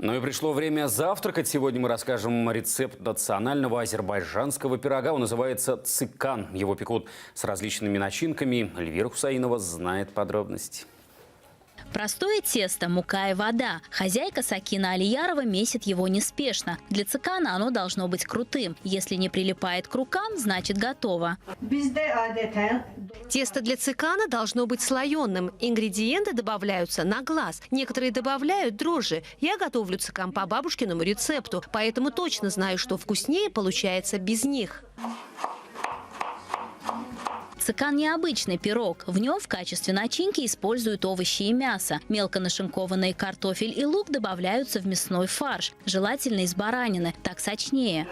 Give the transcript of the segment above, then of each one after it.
Ну и пришло время завтракать. Сегодня мы расскажем рецепт национального азербайджанского пирога. Он называется цикан. Его пекут с различными начинками. Эльвира Хусаинова знает подробности. Простое тесто, мука и вода. Хозяйка Сакина Алиярова месит его неспешно. Для цикана оно должно быть крутым. Если не прилипает к рукам, значит готово. Тесто для цикана должно быть слоеным. Ингредиенты добавляются на глаз. Некоторые добавляют дрожжи. Я готовлю цикан по бабушкиному рецепту, поэтому точно знаю, что вкуснее получается без них. Цикан – необычный пирог. В нем в качестве начинки используют овощи и мясо. Мелко нашинкованные картофель и лук добавляются в мясной фарш. Желательно из баранины, так сочнее.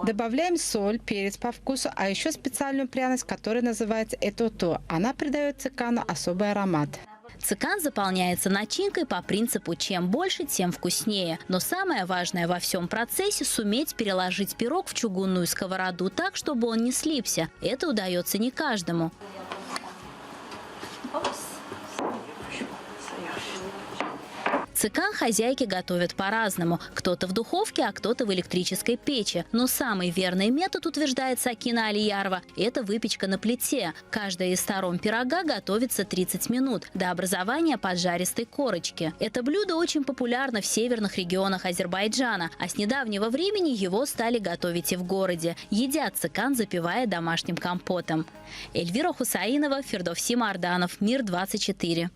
Добавляем соль, перец по вкусу, а еще специальную пряность, которая называется этото. Она придает цикану особый аромат. Цикан заполняется начинкой по принципу «чем больше, тем вкуснее». Но самое важное во всем процессе – суметь переложить пирог в чугунную сковороду так, чтобы он не слипся. Это удается не каждому. Цикан хозяйки готовят по-разному. Кто-то в духовке, а кто-то в электрической печи. Но самый верный метод, утверждает Сакина Алиярова, это выпечка на плите. Каждая из сторон пирога готовится 30 минут до образования поджаристой корочки. Это блюдо очень популярно в северных регионах Азербайджана, а с недавнего времени его стали готовить и в городе. Едят цикан, запивая домашним компотом. Эльвира Хусаинова, Фирдовси Марданов, Мир 24.